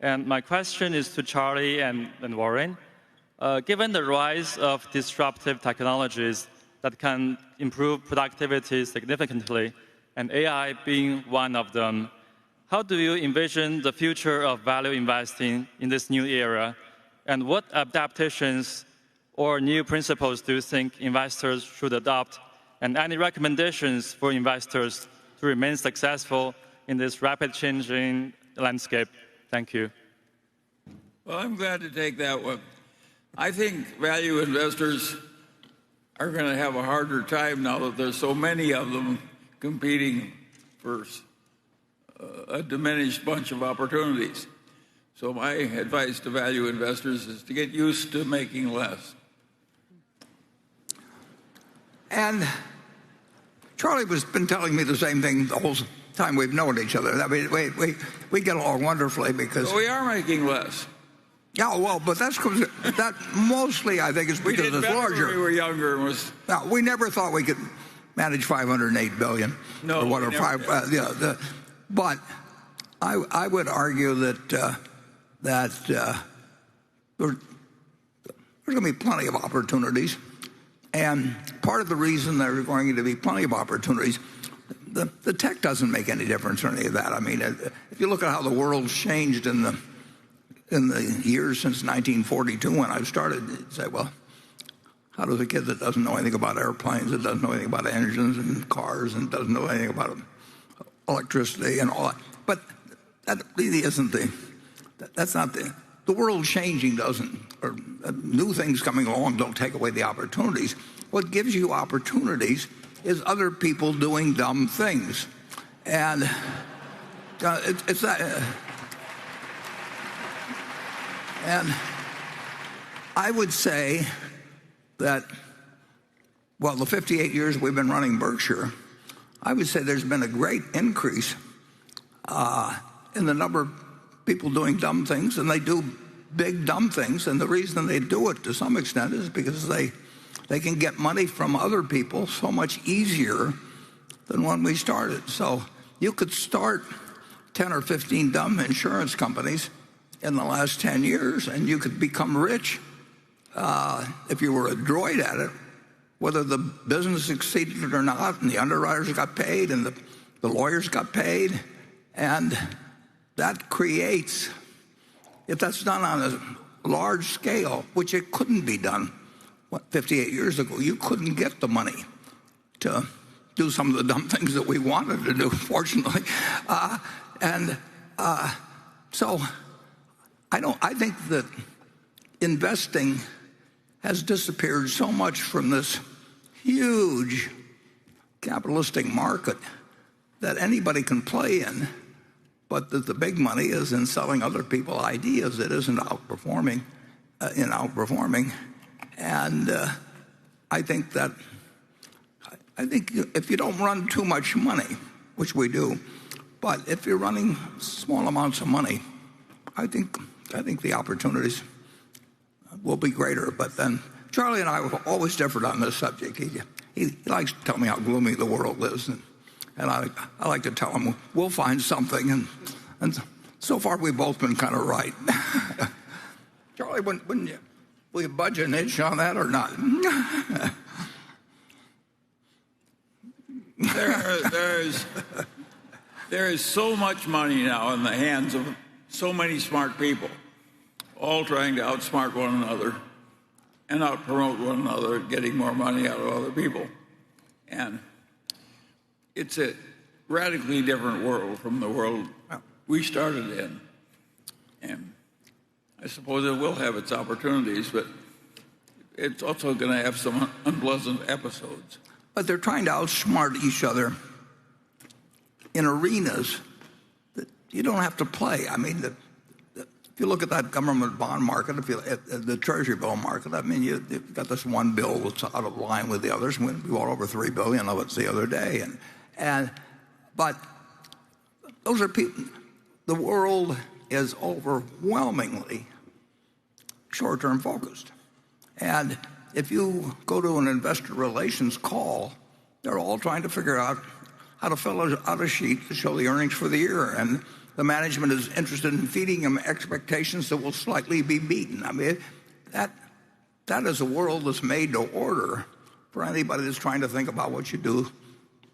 And my question is to Charlie and Warren. Given the rise of disruptive technologies that can improve productivity significantly, and AI being one of them, how do you envision the future of value investing in this new era? And what adaptations or new principles do you think investors should adopt? And any recommendations for investors to remain successful in this rapid changing landscape? Thank you. Well, I'm glad to take that one. I think value investors are going to have a harder time now that there's so many of them competing for a diminished bunch of opportunities. So my advice to value investors is to get used to making less. And Charlie has been telling me the same thing the whole time we've known each other. I mean, we get along wonderfully because... But we are making less. Yeah, well, but that mostly, I think, is because it's larger. When we were younger. No, we never thought we could manage $508 billion. No, or whatever. But I would argue that there's going to be plenty of opportunities. And part of the reason there are going to be plenty of opportunities, the tech doesn't make any difference or any of that. I mean, if you look at how the world's changed in the years since 1942 when I started, you'd say, well, how does a kid that doesn't know anything about airplanes, that doesn't know anything about engines and cars, and doesn't know anything about electricity and all that? But that really isn't that's not the world changing doesn't, or new things coming along don't take away the opportunities. What gives you opportunities is other people doing dumb things. And it's that. And I would say that, well, the 58 years we've been running Berkshire, I would say there's been a great increase in the number of people doing dumb things, and they do big dumb things. And the reason they do it to some extent is because they can get money from other people so much easier than when we started. So you could start 10 or 15 dumb insurance companies in the last 10 years, and you could become rich if you were adroit at it, whether the business succeeded or not, and the underwriters got paid, and the lawyers got paid. And that creates, if that's done on a large scale, which it couldn't be done 58 years ago, you couldn't get the money to do some of the dumb things that we wanted to do, fortunately. So I think that investing has disappeared so much from this huge capitalistic market that anybody can play in, but that the big money is in selling other people ideas. It isn't outperforming. And I think if you don't run too much money, which we do, but if you're running small amounts of money, I think the opportunities will be greater. But then Charlie and I have always differed on this subject. He likes to tell me how gloomy the world is, and I like to tell him we'll find something. And so far we've both been kind of right. Charlie, wouldn't you? Will you budge an inch on that or not? There is so much money now in the hands of so many smart people, all trying to outsmart one another and outpromote one another, getting more money out of other people. And it's a radically different world from the world we started in. And I suppose it will have its opportunities, but it's also going to have some unpleasant episodes. But they're trying to outsmart each other in arenas that you don't have to play. I mean, if you look at that government bond market, the Treasury bill market, I mean, you've got this one bill that's out of line with the others. We bought over $3 billion of it the other day, but those are people. The world is overwhelmingly short-term focused, and if you go to an investor relations call, they're all trying to figure out how to fill out a sheet to show the earnings for the year, the management is interested in feeding them expectations that will slightly be beaten. I mean, that is a world that's made to order for anybody that's trying to think about what you do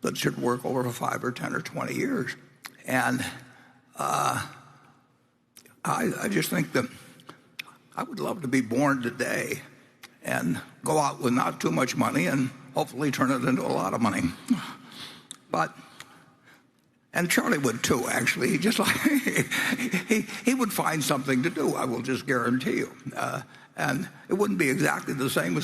that should work over 5 or 10 or 20 years. And I just think that I would love to be born today and go out with not too much money and hopefully turn it into a lot of money. And Charlie would too, actually. He just like he would find something to do, I will just guarantee you. And it wouldn't be exactly the same as